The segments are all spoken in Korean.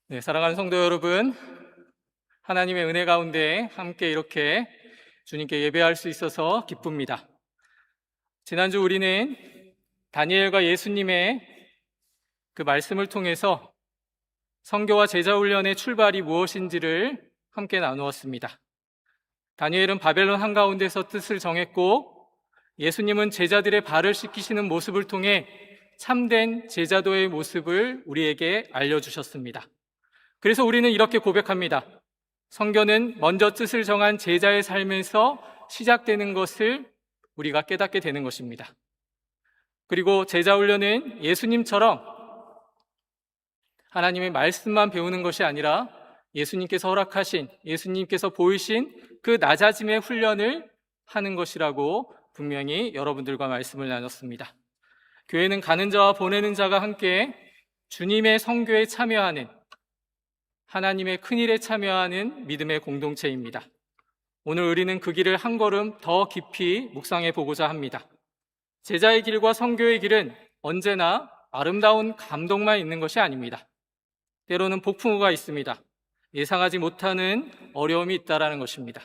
네, 사랑하는 성도 여러분, 하나님의 은혜 가운데 함께 이렇게 주님께 예배할 수 있어서 기쁩니다. 지난주 우리는 다니엘과 예수님의 그 말씀을 통해서 선교와 제자훈련의 출발이 무엇인지를 함께 나누었습니다. 다니엘은 바벨론 한가운데서 뜻을 정했고, 예수님은 제자들의 발을 씻기시는 모습을 통해 참된 제자도의 모습을 우리에게 알려주셨습니다. 그래서 우리는 이렇게 고백합니다. 선교는 먼저 뜻을 정한 제자의 삶에서 시작되는 것을 우리가 깨닫게 되는 것입니다. 그리고 제자훈련은 예수님처럼 하나님의 말씀만 배우는 것이 아니라 예수님께서 허락하신, 예수님께서 보이신 그 낮아짐의 훈련을 하는 것이라고 분명히 여러분들과 말씀을 나눴습니다. 교회는 가는 자와 보내는 자가 함께 주님의 선교에 참여하는, 하나님의 큰일에 참여하는 믿음의 공동체입니다. 오늘 우리는 그 길을 한 걸음 더 깊이 묵상해 보고자 합니다. 제자의 길과 선교의 길은 언제나 아름다운 감동만 있는 것이 아닙니다. 때로는 폭풍우가 있습니다. 예상하지 못하는 어려움이 있다는 것입니다.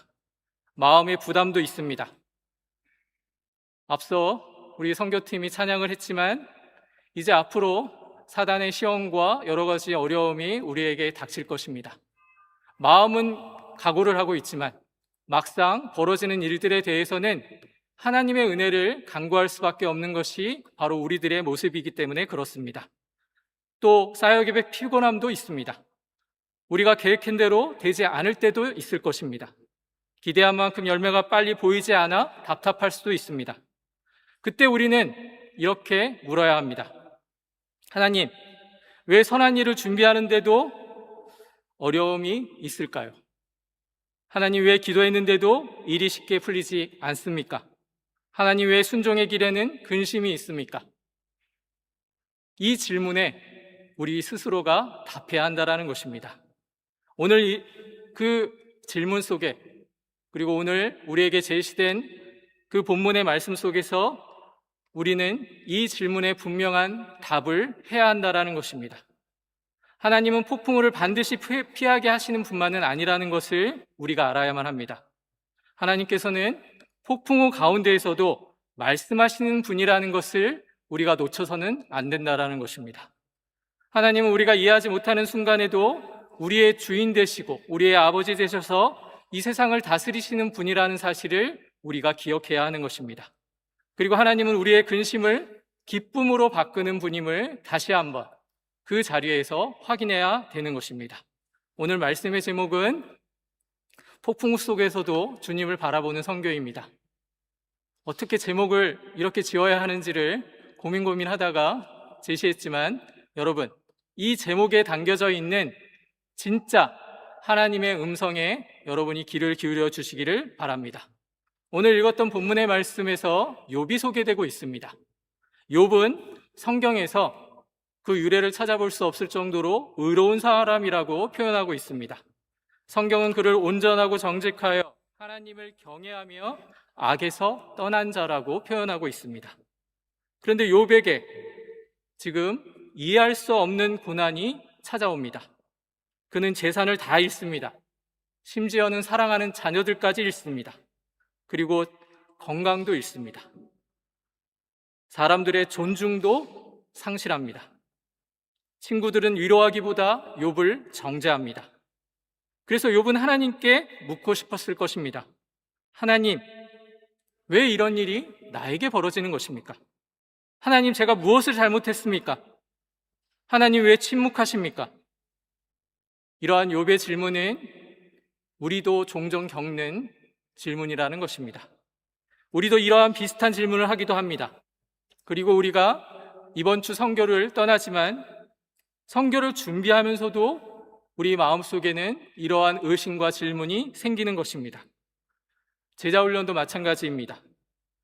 마음의 부담도 있습니다. 앞서 우리 선교팀이 찬양을 했지만 이제 앞으로 사단의 시험과 여러 가지 어려움이 우리에게 닥칠 것입니다. 마음은 각오를 하고 있지만 막상 벌어지는 일들에 대해서는 하나님의 은혜를 간구할 수밖에 없는 것이 바로 우리들의 모습이기 때문에 그렇습니다. 또 사역의 피곤함도 있습니다. 우리가 계획한 대로 되지 않을 때도 있을 것입니다. 기대한 만큼 열매가 빨리 보이지 않아 답답할 수도 있습니다. 그때 우리는 이렇게 물어야 합니다. 하나님, 왜 선한 일을 준비하는데도 어려움이 있을까요? 하나님, 왜 기도했는데도 일이 쉽게 풀리지 않습니까? 하나님, 왜 순종의 길에는 근심이 있습니까? 이 질문에 우리 스스로가 답해야 한다는 것입니다. 오늘 그 질문 속에, 그리고 오늘 우리에게 제시된 그 본문의 말씀 속에서 우리는 이 질문에 분명한 답을 해야 한다는 것입니다. 하나님은 폭풍우를 반드시 피하게 하시는 분만은 아니라는 것을 우리가 알아야만 합니다. 하나님께서는 폭풍우 가운데에서도 말씀하시는 분이라는 것을 우리가 놓쳐서는 안 된다는 것입니다. 하나님은 우리가 이해하지 못하는 순간에도 우리의 주인 되시고 우리의 아버지 되셔서 이 세상을 다스리시는 분이라는 사실을 우리가 기억해야 하는 것입니다. 그리고 하나님은 우리의 근심을 기쁨으로 바꾸는 분임을 다시 한번 그 자리에서 확인해야 되는 것입니다. 오늘 말씀의 제목은 폭풍우 속에서도 주님을 바라보는 선교입니다. 어떻게 제목을 이렇게 지어야 하는지를 고민하다가 제시했지만 여러분, 이 제목에 담겨져 있는 진짜 하나님의 음성에 여러분이 귀를 기울여 주시기를 바랍니다. 오늘 읽었던 본문의 말씀에서 욥이 소개되고 있습니다. 욥은 성경에서 그 유래를 찾아볼 수 없을 정도로 의로운 사람이라고 표현하고 있습니다. 성경은 그를 온전하고 정직하여 하나님을 경외하며 악에서 떠난 자라고 표현하고 있습니다. 그런데 욥에게 지금 이해할 수 없는 고난이 찾아옵니다. 그는 재산을 다 잃습니다. 심지어는 사랑하는 자녀들까지 잃습니다. 그리고 건강도 잃습니다. 사람들의 존중도 상실합니다. 친구들은 위로하기보다 욥을 정죄합니다. 그래서 욥은 하나님께 묻고 싶었을 것입니다. 하나님, 왜 이런 일이 나에게 벌어지는 것입니까? 하나님, 제가 무엇을 잘못했습니까? 하나님, 왜 침묵하십니까? 이러한 욥의 질문은 우리도 종종 겪는 질문이라는 것입니다. 우리도 이러한 비슷한 질문을 하기도 합니다. 그리고 우리가 이번 주 선교를 떠나지만 선교를 준비하면서도 우리 마음속에는 이러한 의심과 질문이 생기는 것입니다. 제자훈련도 마찬가지입니다.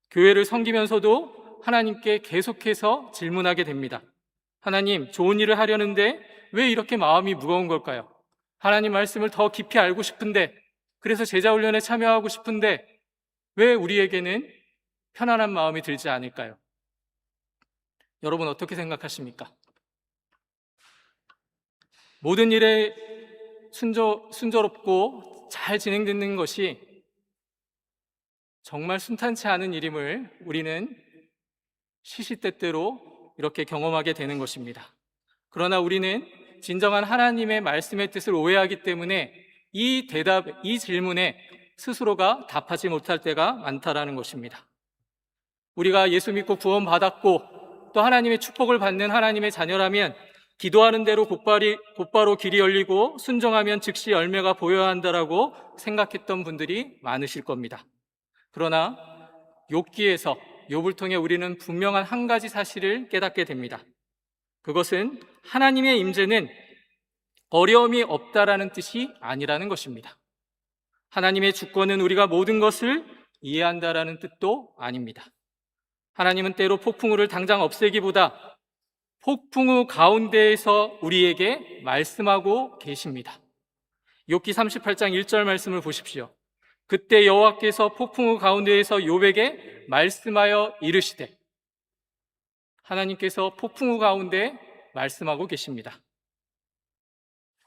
교회를 섬기면서도 하나님께 계속해서 질문하게 됩니다. 하나님, 좋은 일을 하려는데 왜 이렇게 마음이 무거운 걸까요? 하나님 말씀을 더 깊이 알고 싶은데, 그래서 제자훈련에 참여하고 싶은데 왜 우리에게는 편안한 마음이 들지 않을까요? 여러분 어떻게 생각하십니까? 모든 일에 순조롭고 잘 진행되는 것이 정말 순탄치 않은 일임을 우리는 시시때때로 이렇게 경험하게 되는 것입니다. 그러나 우리는 진정한 하나님의 말씀의 뜻을 오해하기 때문에 이 질문에 스스로가 답하지 못할 때가 많다라는 것입니다. 우리가 예수 믿고 구원받았고 또 하나님의 축복을 받는 하나님의 자녀라면 기도하는 대로 곧바로 길이 열리고 순종하면 즉시 열매가 보여야 한다라고 생각했던 분들이 많으실 겁니다. 그러나 욥을 통해 우리는 분명한 한 가지 사실을 깨닫게 됩니다. 그것은 하나님의 임재는 어려움이 없다라는 뜻이 아니라는 것입니다. 하나님의 주권은 우리가 모든 것을 이해한다라는 뜻도 아닙니다. 하나님은 때로 폭풍우를 당장 없애기보다 폭풍우 가운데에서 우리에게 말씀하고 계십니다. 욥기 38장 1절 말씀을 보십시오. 그때 여호와께서 폭풍우 가운데에서 욥에게 말씀하여 이르시되, 하나님께서 폭풍우 가운데 말씀하고 계십니다.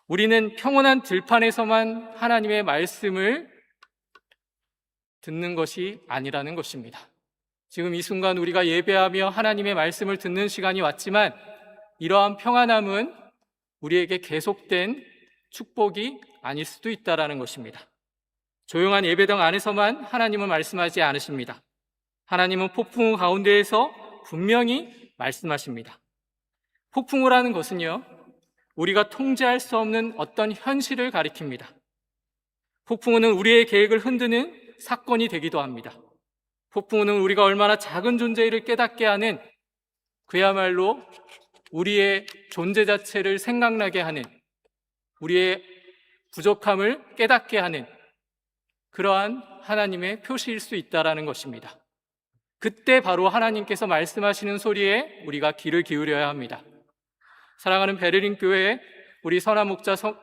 우리는 평온한 들판에서만 하나님의 말씀을 듣는 것이 아니라는 것입니다. 지금 이 순간 우리가 예배하며 하나님의 말씀을 듣는 시간이 왔지만 이러한 평안함은 우리에게 계속된 축복이 아닐 수도 있다는 것입니다. 조용한 예배당 안에서만 하나님은 말씀하지 않으십니다. 하나님은 폭풍우 가운데에서 분명히 말씀하십니다. 폭풍우라는 것은요, 우리가 통제할 수 없는 어떤 현실을 가리킵니다. 폭풍우는 우리의 계획을 흔드는 사건이 되기도 합니다. 폭풍우는 우리가 얼마나 작은 존재를 깨닫게 하는, 그야말로 우리의 존재 자체를 생각나게 하는, 우리의 부족함을 깨닫게 하는 그러한 하나님의 표시일 수 있다는 것입니다. 그때 바로 하나님께서 말씀하시는 소리에 우리가 귀를 기울여야 합니다. 사랑하는 베를린 교회, 우리 선한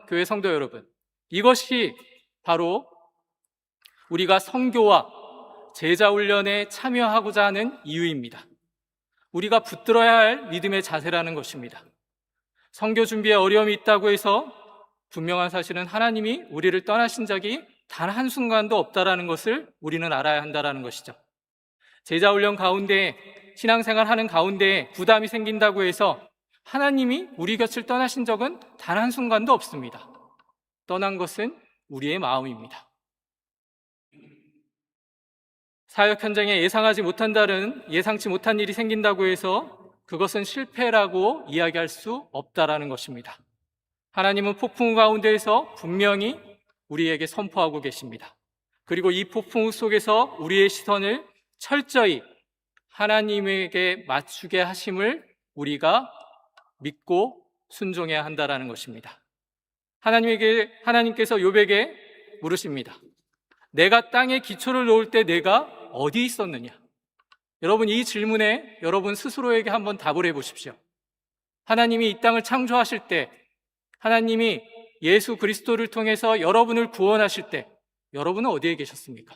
교회 성도 여러분, 이것이 바로 우리가 선교와 제자 훈련에 참여하고자 하는 이유입니다. 우리가 붙들어야 할 믿음의 자세라는 것입니다. 선교 준비에 어려움이 있다고 해서 분명한 사실은 하나님이 우리를 떠나신 적이 단 한순간도 없다라는 것을 우리는 알아야 한다는 것이죠. 제자 훈련 가운데, 신앙생활 하는 가운데 부담이 생긴다고 해서 하나님이 우리 곁을 떠나신 적은 단 한순간도 없습니다. 떠난 것은 우리의 마음입니다. 사역 현장에 예상치 못한 일이 생긴다고 해서 그것은 실패라고 이야기할 수 없다라는 것입니다. 하나님은 폭풍우 가운데에서 분명히 우리에게 선포하고 계십니다. 그리고 이 폭풍우 속에서 우리의 시선을 철저히 하나님에게 맞추게 하심을 우리가 믿고 순종해야 한다는 것입니다. 하나님께서 욥에게 물으십니다. 내가 땅에 기초를 놓을 때 내가 어디 있었느냐? 여러분, 이 질문에 여러분 스스로에게 한번 답을 해보십시오. 하나님이 이 땅을 창조하실 때, 하나님이 예수 그리스도를 통해서 여러분을 구원하실 때 여러분은 어디에 계셨습니까?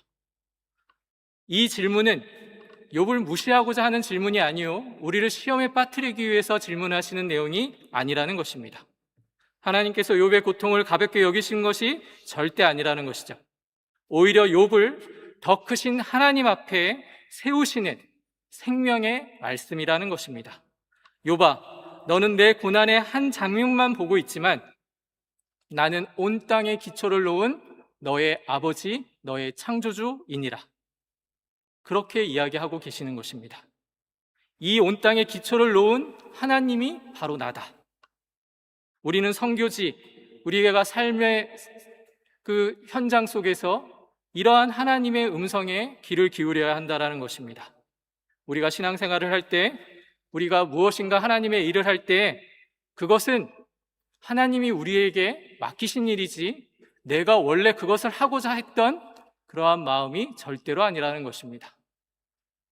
이 질문은 욥을 무시하고자 하는 질문이 아니요, 우리를 시험에 빠뜨리기 위해서 질문하시는 내용이 아니라는 것입니다. 하나님께서 욥의 고통을 가볍게 여기신 것이 절대 아니라는 것이죠. 오히려 욥을 더 크신 하나님 앞에 세우시는 생명의 말씀이라는 것입니다. 욥아, 너는 내 고난의 한 장면만 보고 있지만 나는 온 땅에 기초를 놓은 너의 아버지, 너의 창조주이니라. 그렇게 이야기하고 계시는 것입니다. 이 온 땅에 기초를 놓은 하나님이 바로 나다. 우리는 선교지, 우리가 삶의 그 현장 속에서 이러한 하나님의 음성에 귀를 기울여야 한다는 것입니다. 우리가 신앙생활을 할 때, 우리가 무엇인가 하나님의 일을 할 때 그것은 하나님이 우리에게 맡기신 일이지 내가 원래 그것을 하고자 했던 그러한 마음이 절대로 아니라는 것입니다.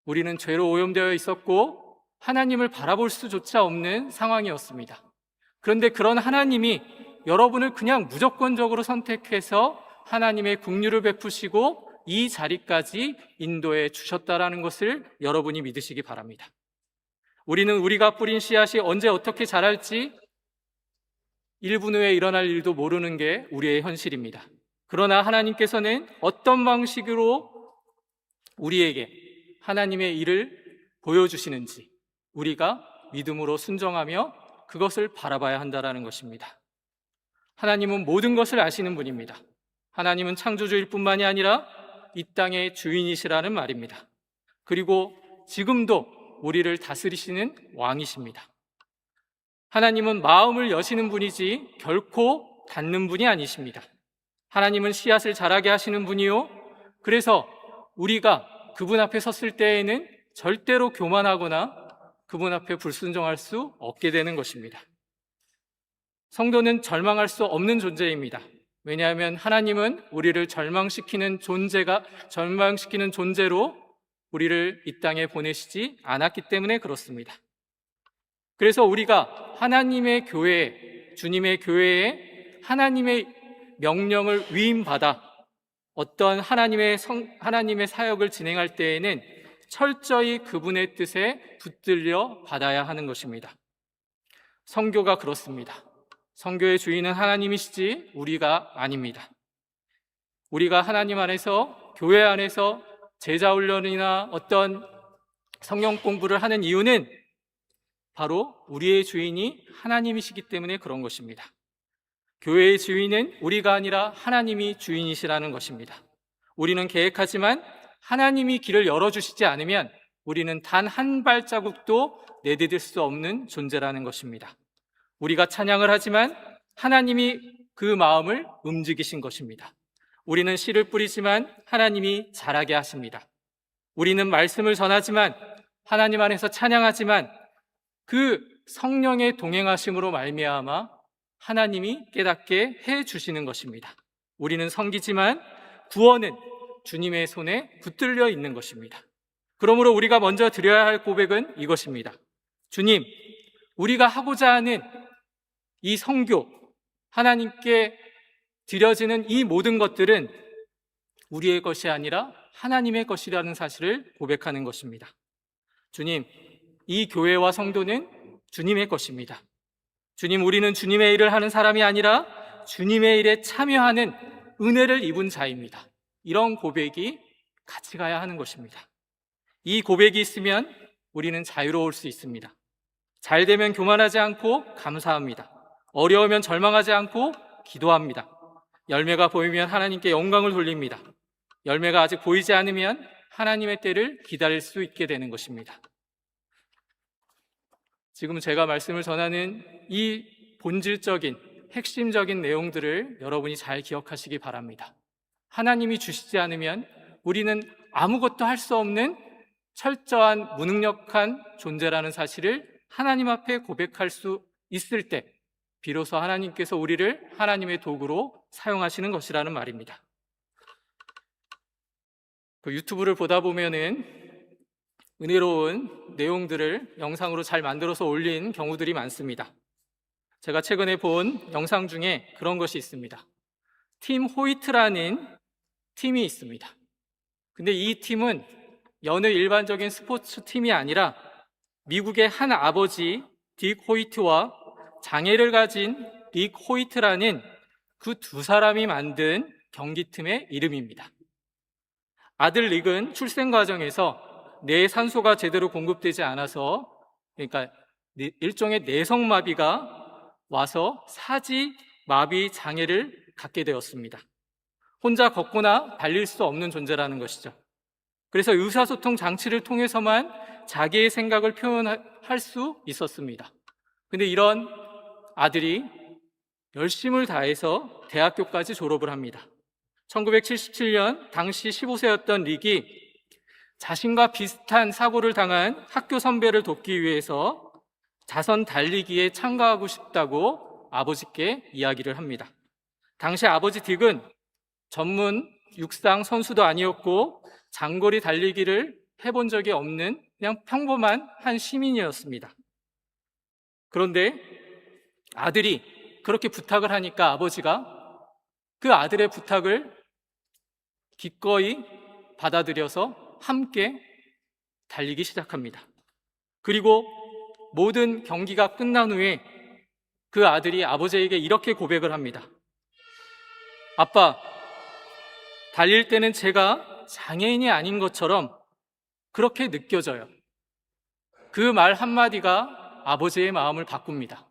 우리는 죄로 오염되어 있었고 하나님을 바라볼 수조차 없는 상황이었습니다. 그런데 그런 하나님이 여러분을 그냥 무조건적으로 선택해서 하나님의 긍휼을 베푸시고 이 자리까지 인도해 주셨다라는 것을 여러분이 믿으시기 바랍니다. 우리는 우리가 뿌린 씨앗이 언제 어떻게 자랄지 1분 후에 일어날 일도 모르는 게 우리의 현실입니다. 그러나 하나님께서는 어떤 방식으로 우리에게 하나님의 일을 보여주시는지 우리가 믿음으로 순종하며 그것을 바라봐야 한다는 것입니다. 하나님은 모든 것을 아시는 분입니다. 하나님은 창조주일 뿐만이 아니라 이 땅의 주인이시라는 말입니다. 그리고 지금도 우리를 다스리시는 왕이십니다. 하나님은 마음을 여시는 분이지 결코 닫는 분이 아니십니다. 하나님은 씨앗을 자라게 하시는 분이요, 그래서 우리가 그분 앞에 섰을 때에는 절대로 교만하거나 그분 앞에 불순종할 수 없게 되는 것입니다. 성도는 절망할 수 없는 존재입니다. 왜냐하면 하나님은 우리를 절망시키는 존재로 우리를 이 땅에 보내시지 않았기 때문에 그렇습니다. 그래서 우리가 하나님의 교회에, 주님의 교회에 하나님의 명령을 위임받아 어떤 하나님의 사역을 진행할 때에는 철저히 그분의 뜻에 붙들려 받아야 하는 것입니다. 선교가 그렇습니다. 선교의 주인은 하나님이시지 우리가 아닙니다. 우리가 하나님 안에서, 교회 안에서 제자 훈련이나 어떤 성경 공부를 하는 이유는 바로 우리의 주인이 하나님이시기 때문에 그런 것입니다. 교회의 주인은 우리가 아니라 하나님이 주인이시라는 것입니다. 우리는 계획하지만 하나님이 길을 열어주시지 않으면 우리는 단 한 발자국도 내디딜 수 없는 존재라는 것입니다. 우리가 찬양을 하지만 하나님이 그 마음을 움직이신 것입니다. 우리는 씨를 뿌리지만 하나님이 자라게 하십니다. 우리는 말씀을 전하지만, 하나님 안에서 찬양하지만 그 성령의 동행하심으로 말미암아 하나님이 깨닫게 해 주시는 것입니다. 우리는 섬기지만 구원은 주님의 손에 붙들려 있는 것입니다. 그러므로 우리가 먼저 드려야 할 고백은 이것입니다. 주님, 우리가 하고자 하는 이 선교, 하나님께 드려지는 이 모든 것들은 우리의 것이 아니라 하나님의 것이라는 사실을 고백하는 것입니다. 주님, 이 교회와 성도는 주님의 것입니다. 주님, 우리는 주님의 일을 하는 사람이 아니라 주님의 일에 참여하는 은혜를 입은 자입니다. 이런 고백이 같이 가야 하는 것입니다. 이 고백이 있으면 우리는 자유로울 수 있습니다. 잘 되면 교만하지 않고 감사합니다. 어려우면 절망하지 않고 기도합니다. 열매가 보이면 하나님께 영광을 돌립니다. 열매가 아직 보이지 않으면 하나님의 때를 기다릴 수 있게 되는 것입니다. 지금 제가 말씀을 전하는 이 본질적인, 핵심적인 내용들을 여러분이 잘 기억하시기 바랍니다. 하나님이 주시지 않으면 우리는 아무것도 할 수 없는 철저한 무능력한 존재라는 사실을 하나님 앞에 고백할 수 있을 때 비로소 하나님께서 우리를 하나님의 도구로 사용하시는 것이라는 말입니다. 그 유튜브를 보다 보면은 은혜로운 내용들을 영상으로 잘 만들어서 올린 경우들이 많습니다. 제가 최근에 본 영상 중에 그런 것이 있습니다. 팀 호이트라는 팀이 있습니다. 근데 이 팀은 여느 일반적인 스포츠 팀이 아니라 미국의 한 아버지 딕 호이트와 장애를 가진 릭 호이트라는 그 두 사람이 만든 경기팀의 이름입니다. 아들 릭은 출생 과정에서 뇌 산소가 제대로 공급되지 않아서, 그러니까 일종의 내성마비가 와서 사지마비 장애를 갖게 되었습니다. 혼자 걷거나 달릴 수 없는 존재라는 것이죠. 그래서 의사소통 장치를 통해서만 자기의 생각을 표현할 수 있었습니다. 근데 이런 아들이 열심을 다해서 대학교까지 졸업을 합니다. 1977년 당시 15세였던 릭이 자신과 비슷한 사고를 당한 학교 선배를 돕기 위해서 자선 달리기에 참가하고 싶다고 아버지께 이야기를 합니다. 당시 아버지 딕은 전문 육상 선수도 아니었고 장거리 달리기를 해본 적이 없는 그냥 평범한 한 시민이었습니다. 그런데 아들이 그렇게 부탁을 하니까 아버지가 그 아들의 부탁을 기꺼이 받아들여서 함께 달리기 시작합니다. 그리고 모든 경기가 끝난 후에 그 아들이 아버지에게 이렇게 고백을 합니다. 아빠, 달릴 때는 제가 장애인이 아닌 것처럼 그렇게 느껴져요. 그 말 한마디가 아버지의 마음을 바꿉니다.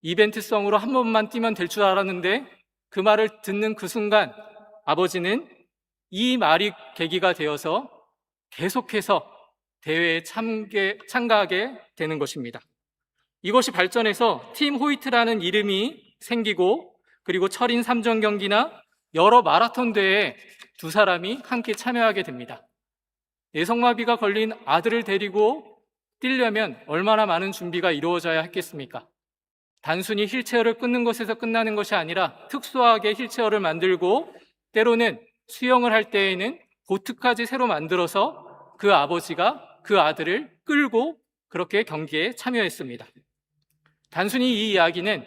이벤트성으로 한 번만 뛰면 될 줄 알았는데 그 말을 듣는 그 순간 아버지는 이 말이 계기가 되어서 계속해서 대회에 참가하게 되는 것입니다. 이것이 발전해서 팀 호이트라는 이름이 생기고, 그리고 철인 3종 경기나 여러 마라톤 대회에 두 사람이 함께 참여하게 됩니다. 뇌성마비가 걸린 아들을 데리고 뛰려면 얼마나 많은 준비가 이루어져야 했겠습니까? 단순히 휠체어를 끊는 것에서 끝나는 것이 아니라 특수하게 휠체어를 만들고, 때로는 수영을 할 때에는 보트까지 새로 만들어서 그 아버지가 그 아들을 끌고 그렇게 경기에 참여했습니다. 단순히 이 이야기는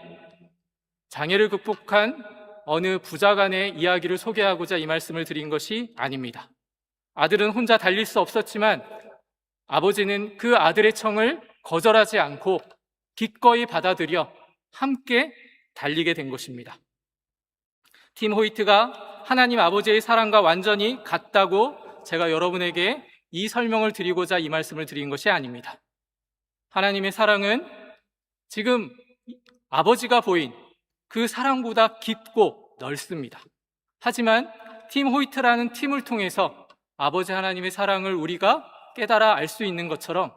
장애를 극복한 어느 부자간의 이야기를 소개하고자 이 말씀을 드린 것이 아닙니다. 아들은 혼자 달릴 수 없었지만 아버지는 그 아들의 청을 거절하지 않고 기꺼이 받아들여 함께 달리게 된 것입니다. 팀 호이트가 하나님 아버지의 사랑과 완전히 같다고 제가 여러분에게 이 설명을 드리고자 이 말씀을 드린 것이 아닙니다. 하나님의 사랑은 지금 아버지가 보인 그 사랑보다 깊고 넓습니다. 하지만 팀 호이트라는 팀을 통해서 아버지 하나님의 사랑을 우리가 깨달아 알 수 있는 것처럼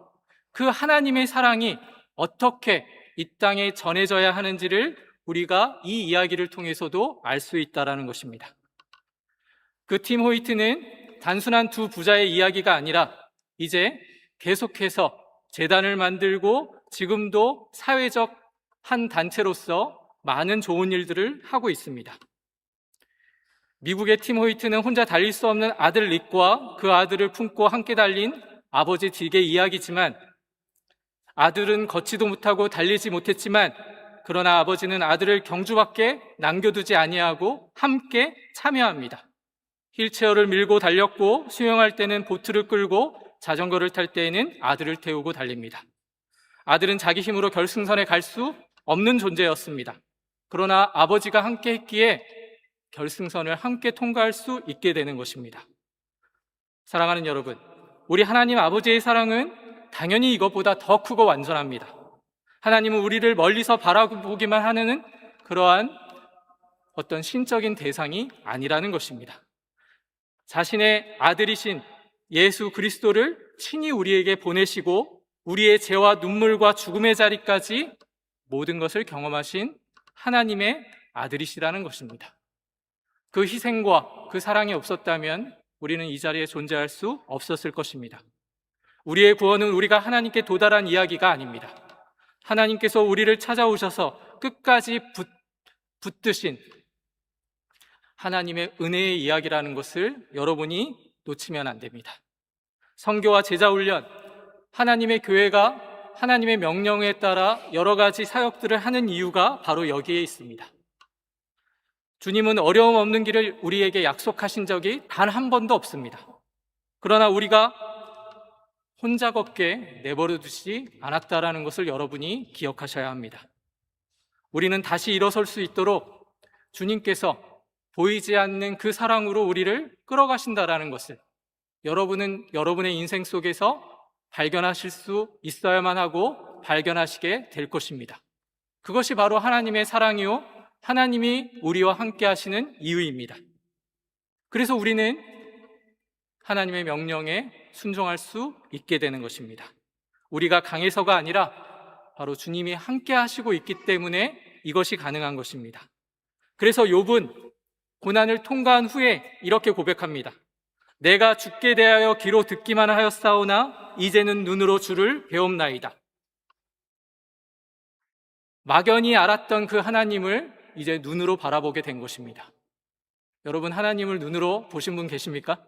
그 하나님의 사랑이 어떻게 이 땅에 전해져야 하는지를 우리가 이 이야기를 통해서도 알 수 있다는 것입니다. 그 팀 호이트는 단순한 두 부자의 이야기가 아니라 이제 계속해서 재단을 만들고 지금도 사회적 한 단체로서 많은 좋은 일들을 하고 있습니다. 미국의 팀 호이트는 혼자 달릴 수 없는 아들 릭과 그 아들을 품고 함께 달린 아버지 딕의 이야기지만, 아들은 걷지도 못하고 달리지 못했지만 그러나 아버지는 아들을 경주밖에 남겨두지 아니하고 함께 참여합니다. 휠체어를 밀고 달렸고, 수영할 때는 보트를 끌고, 자전거를 탈 때에는 아들을 태우고 달립니다. 아들은 자기 힘으로 결승선에 갈 수 없는 존재였습니다. 그러나 아버지가 함께 했기에 결승선을 함께 통과할 수 있게 되는 것입니다. 사랑하는 여러분, 우리 하나님 아버지의 사랑은 당연히 이것보다 더 크고 완전합니다. 하나님은 우리를 멀리서 바라보기만 하는 그러한 어떤 신적인 대상이 아니라는 것입니다. 자신의 아들이신 예수 그리스도를 친히 우리에게 보내시고 우리의 죄와 눈물과 죽음의 자리까지 모든 것을 경험하신 하나님의 아들이시라는 것입니다. 그 희생과 그 사랑이 없었다면 우리는 이 자리에 존재할 수 없었을 것입니다. 우리의 구원은 우리가 하나님께 도달한 이야기가 아닙니다. 하나님께서 우리를 찾아오셔서 끝까지 붙드신 하나님의 은혜의 이야기라는 것을 여러분이 놓치면 안 됩니다. 선교와 제자훈련, 하나님의 교회가 하나님의 명령에 따라 여러 가지 사역들을 하는 이유가 바로 여기에 있습니다. 주님은 어려움 없는 길을 우리에게 약속하신 적이 단 한 번도 없습니다. 그러나 우리가 혼자 걷게 내버려 두지 않았다라는 것을 여러분이 기억하셔야 합니다. 우리는 다시 일어설 수 있도록 주님께서 보이지 않는 그 사랑으로 우리를 끌어가신다라는 것을 여러분은 여러분의 인생 속에서 발견하실 수 있어야만 하고 발견하시게 될 것입니다. 그것이 바로 하나님의 사랑이요, 하나님이 우리와 함께 하시는 이유입니다. 그래서 우리는 하나님의 명령에 순종할 수 있게 되는 것입니다. 우리가 강해서가 아니라 바로 주님이 함께 하시고 있기 때문에 이것이 가능한 것입니다. 그래서 욥은 고난을 통과한 후에 이렇게 고백합니다. 내가 주께 대하여 귀로 듣기만 하였사오나 이제는 눈으로 주를 배움나이다. 막연히 알았던 그 하나님을 이제 눈으로 바라보게 된 것입니다. 여러분, 하나님을 눈으로 보신 분 계십니까?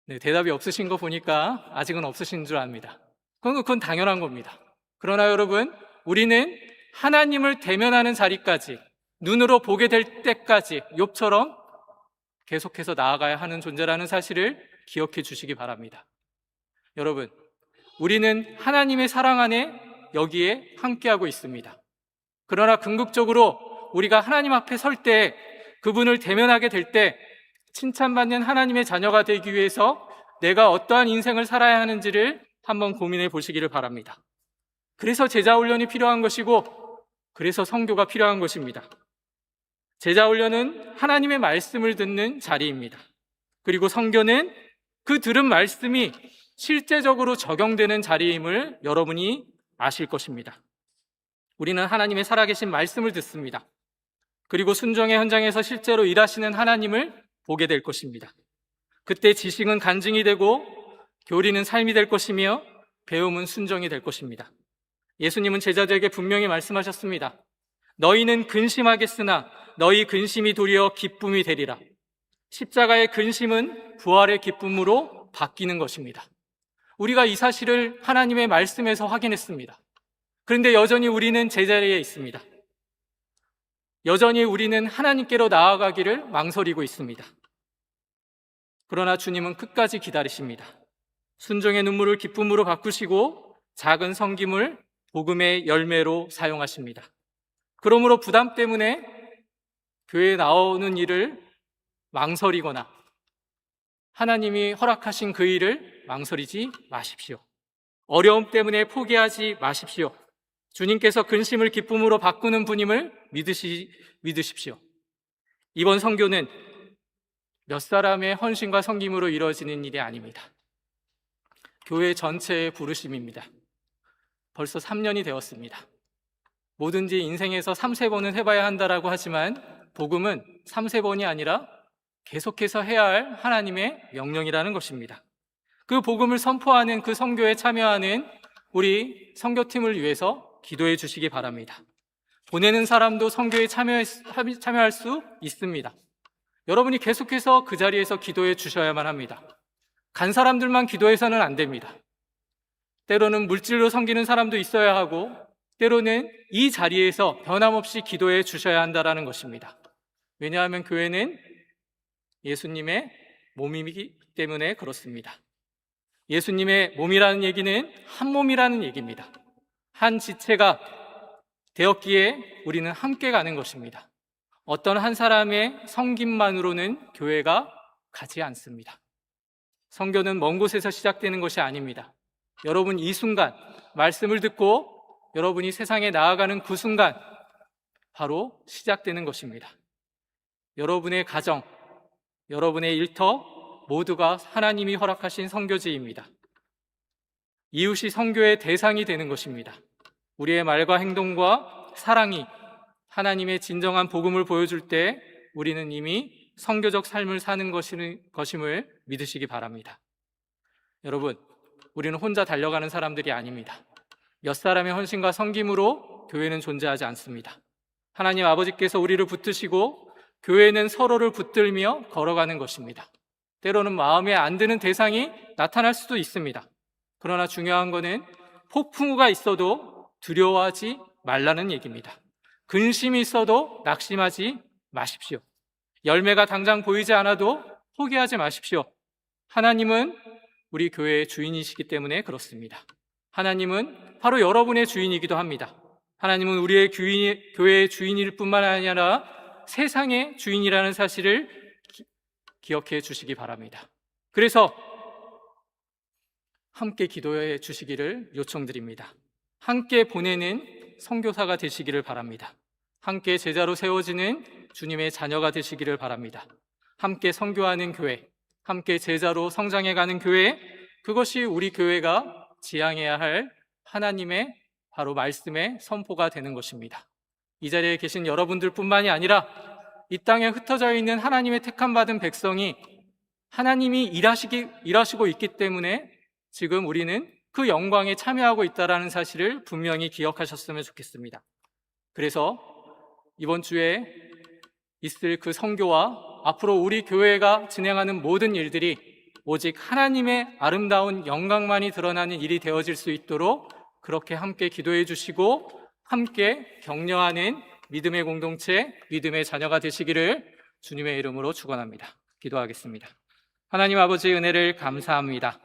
네, 대답이 없으신 거 보니까 아직은 없으신 줄 압니다. 그건 당연한 겁니다. 그러나 여러분, 우리는 하나님을 대면하는 자리까지, 눈으로 보게 될 때까지 욥처럼 계속해서 나아가야 하는 존재라는 사실을 기억해 주시기 바랍니다. 여러분, 우리는 하나님의 사랑 안에 여기에 함께하고 있습니다. 그러나 궁극적으로 우리가 하나님 앞에 설 때, 그분을 대면하게 될 때 칭찬받는 하나님의 자녀가 되기 위해서 내가 어떠한 인생을 살아야 하는지를 한번 고민해 보시기를 바랍니다. 그래서 제자 훈련이 필요한 것이고, 그래서 선교가 필요한 것입니다. 제자 훈련은 하나님의 말씀을 듣는 자리입니다. 그리고 선교는 그 들은 말씀이 실제적으로 적용되는 자리임을 여러분이 아실 것입니다. 우리는 하나님의 살아계신 말씀을 듣습니다. 그리고 순종의 현장에서 실제로 일하시는 하나님을 보게 될 것입니다. 그때 지식은 간증이 되고 교리는 삶이 될 것이며 배움은 순종이 될 것입니다. 예수님은 제자들에게 분명히 말씀하셨습니다. 너희는 근심하겠으나 너희 근심이 도리어 기쁨이 되리라. 십자가의 근심은 부활의 기쁨으로 바뀌는 것입니다. 우리가 이 사실을 하나님의 말씀에서 확인했습니다. 그런데 여전히 우리는 제자리에 있습니다. 여전히 우리는 하나님께로 나아가기를 망설이고 있습니다. 그러나 주님은 끝까지 기다리십니다. 순종의 눈물을 기쁨으로 바꾸시고 작은 섬김을 복음의 열매로 사용하십니다. 그러므로 부담 때문에 교회에 나오는 일을 망설이거나 하나님이 허락하신 그 일을 망설이지 마십시오. 어려움 때문에 포기하지 마십시오. 주님께서 근심을 기쁨으로 바꾸는 분임을 믿으십시오. 이번 선교는 몇 사람의 헌신과 섬김으로 이루어지는 일이 아닙니다. 교회 전체의 부르심입니다. 벌써 3년이 되었습니다. 뭐든지 인생에서 3-4번은 해봐야 한다라고 하지만 복음은 3-4번이 아니라 계속해서 해야 할 하나님의 명령이라는 것입니다. 그 복음을 선포하는 그 선교에 참여하는 우리 선교팀을 위해서 기도해 주시기 바랍니다. 보내는 사람도 선교에 참여할 수 있습니다. 여러분이 계속해서 그 자리에서 기도해 주셔야만 합니다. 간 사람들만 기도해서는 안 됩니다. 때로는 물질로 섬기는 사람도 있어야 하고 때로는 이 자리에서 변함없이 기도해 주셔야 한다는 것입니다. 왜냐하면 교회는 예수님의 몸이기 때문에 그렇습니다. 예수님의 몸이라는 얘기는 한 몸이라는 얘기입니다. 한 지체가 되었기에 우리는 함께 가는 것입니다. 어떤 한 사람의 섬김만으로는 교회가 가지 않습니다. 선교는 먼 곳에서 시작되는 것이 아닙니다. 여러분 이 순간 말씀을 듣고 여러분이 세상에 나아가는 그 순간 바로 시작되는 것입니다. 여러분의 가정, 여러분의 일터 모두가 하나님이 허락하신 선교지입니다. 이웃이 선교의 대상이 되는 것입니다. 우리의 말과 행동과 사랑이 하나님의 진정한 복음을 보여줄 때 우리는 이미 선교적 삶을 사는 것임을 믿으시기 바랍니다. 여러분, 우리는 혼자 달려가는 사람들이 아닙니다. 몇 사람의 헌신과 섬김으로 교회는 존재하지 않습니다. 하나님 아버지께서 우리를 붙드시고 교회는 서로를 붙들며 걸어가는 것입니다. 때로는 마음에 안 드는 대상이 나타날 수도 있습니다. 그러나 중요한 것은 폭풍우가 있어도 두려워하지 말라는 얘기입니다. 근심이 있어도 낙심하지 마십시오. 열매가 당장 보이지 않아도 포기하지 마십시오. 하나님은 우리 교회의 주인이시기 때문에 그렇습니다. 하나님은 바로 여러분의 주인이기도 합니다. 하나님은 우리의 교회의 주인일 뿐만 아니라 세상의 주인이라는 사실을 기억해 주시기 바랍니다. 그래서 함께 기도해 주시기를 요청드립니다. 함께 보내는 선교사가 되시기를 바랍니다. 함께 제자로 세워지는 주님의 자녀가 되시기를 바랍니다. 함께 선교하는 교회, 함께 제자로 성장해가는 교회, 그것이 우리 교회가 지향해야 할 하나님의 바로 말씀의 선포가 되는 것입니다. 이 자리에 계신 여러분들 뿐만이 아니라 이 땅에 흩어져 있는 하나님의 택함 받은 백성이 하나님이 일하시고 있기 때문에 지금 우리는 그 영광에 참여하고 있다는 사실을 분명히 기억하셨으면 좋겠습니다. 그래서 이번 주에 있을 그 선교와 앞으로 우리 교회가 진행하는 모든 일들이 오직 하나님의 아름다운 영광만이 드러나는 일이 되어질 수 있도록 그렇게 함께 기도해 주시고 함께 격려하는 믿음의 공동체, 믿음의 자녀가 되시기를 주님의 이름으로 축원합니다. 기도하겠습니다. 하나님 아버지의 은혜를 감사합니다.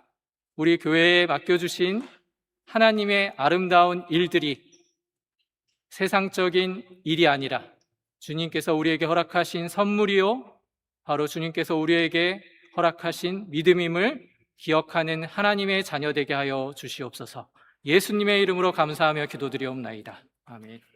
우리 교회에 맡겨주신 하나님의 아름다운 일들이 세상적인 일이 아니라 주님께서 우리에게 허락하신 선물이요, 바로 주님께서 우리에게 허락하신 믿음임을 기억하는 하나님의 자녀 되게 하여 주시옵소서. 예수님의 이름으로 감사하며 기도드리옵나이다. 아멘.